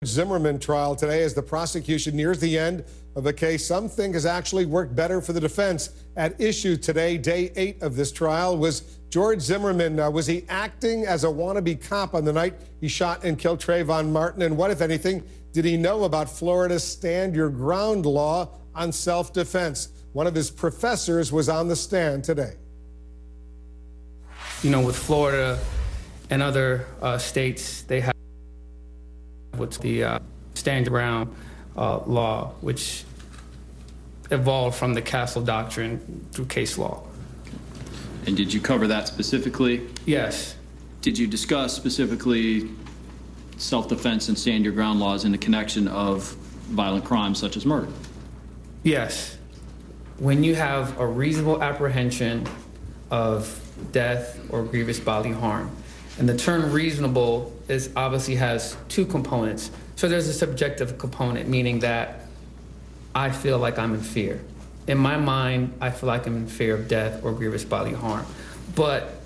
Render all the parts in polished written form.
Zimmerman trial today as the prosecution nears the end of a case some think has actually worked better for the defense. At issue today, day 8 of this trial, was George Zimmerman. Was he acting as a wannabe cop on the night he shot and killed Trayvon Martin? And what, if anything, did he know about Florida's stand your ground law on self-defense? One of his professors was on the stand today. You know, with Florida and other states, they have what's the stand your ground law, which evolved from the Castle Doctrine through case law. And did you cover that specifically? Yes. Did you discuss specifically self-defense and stand your ground laws in the connection of violent crimes such as murder? Yes. When you have a reasonable apprehension of death or grievous bodily harm, and the term reasonable obviously has two components. So there's a subjective component, meaning that I feel like I'm in fear. In my mind, I feel like I'm in fear of death or grievous bodily harm. But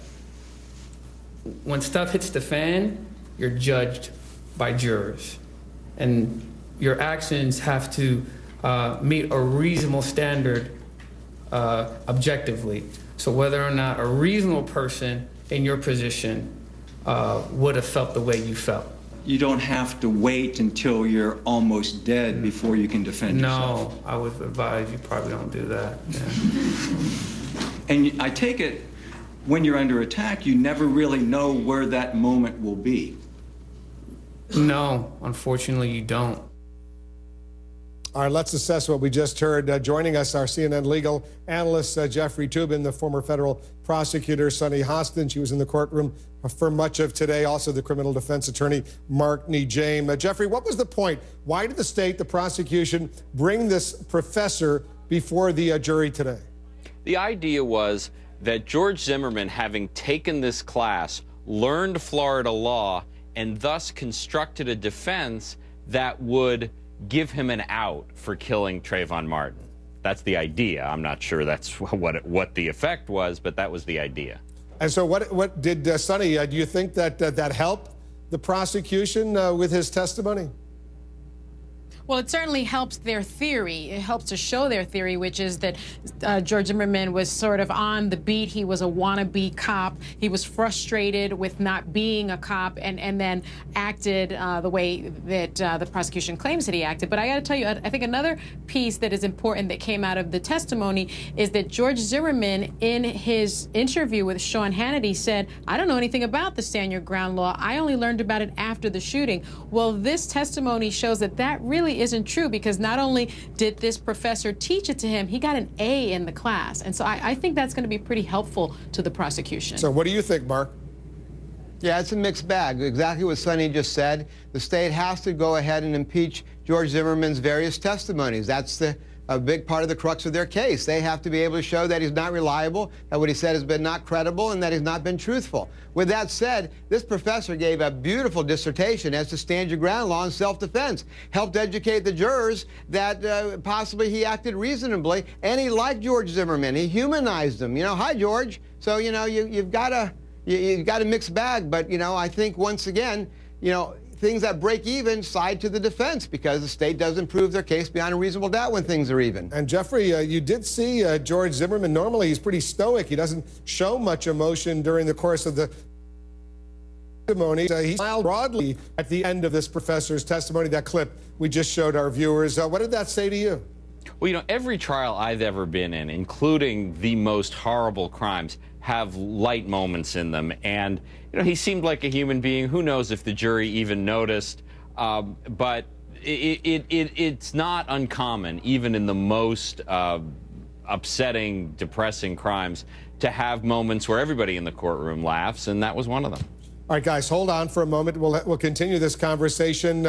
when stuff hits the fan, you're judged by jurors. And your actions have to meet a reasonable standard objectively. So whether or not a reasonable person in your position would have felt the way you felt. You don't have to wait until you're almost dead before you can defend yourself. No, I would advise you probably don't do that. Yeah. And I take it, when you're under attack, you never really know where that moment will be. No, unfortunately, you don't. All right, let's assess what we just heard. Joining us, our CNN legal analyst, Jeffrey Toobin, the former federal prosecutor, Sunny Hostin. She was in the courtroom for much of today. Also, the criminal defense attorney, Mark Nejame. Jeffrey, what was the point? Why did the state, the prosecution, bring this professor before the jury today? The idea was that George Zimmerman, having taken this class, learned Florida law, and thus constructed a defense that would give him an out for killing Trayvon Martin. That's the idea. I'm not sure that's what the effect was, but that was the idea. And so what did Sunny, do you think that that helped the prosecution with his testimony? Well, it certainly helps their theory. It helps to show their theory, which is that George Zimmerman was sort of on the beat. He was a wannabe cop. He was frustrated with not being a cop and then acted the way that the prosecution claims that he acted. But I got to tell you, I think another piece that is important that came out of the testimony is that George Zimmerman, in his interview with Sean Hannity, said, I don't know anything about the stand your ground law. I only learned about it after the shooting. Well, this testimony shows that that really isn't true, because not only did this professor teach it to him, he got an A in the class. And so I think that's going to be pretty helpful to the prosecution. So what do you think, Mark? Yeah, it's a mixed bag. Exactly what Sunny just said. The state has to go ahead and impeach George Zimmerman's various testimonies. That's a big part of the crux of their case. They have to be able to show that he's not reliable, that what he said has been not credible, and that he's not been truthful. With that said, this professor gave a beautiful dissertation as to stand your ground law and self-defense, helped educate the jurors that possibly he acted reasonably, and he liked George Zimmerman. He humanized him. You know, hi, George. So, you know, you've got a mixed bag, but, you know, I think once again, you know, things that break even side to the defense, because the state doesn't prove their case beyond a reasonable doubt when things are even. And Jeffrey, you did see George Zimmerman. Normally, he's pretty stoic. He doesn't show much emotion during the course of the testimony. He smiled broadly at the end of this professor's testimony, that clip we just showed our viewers. What did that say to you? Well, you know, every trial I've ever been in, including the most horrible crimes, have light moments in them. And, you know, he seemed like a human being. Who knows if the jury even noticed? But it's not uncommon, even in the most upsetting, depressing crimes, to have moments where everybody in the courtroom laughs, and that was one of them. All right, guys, hold on for a moment. We'll continue this conversation.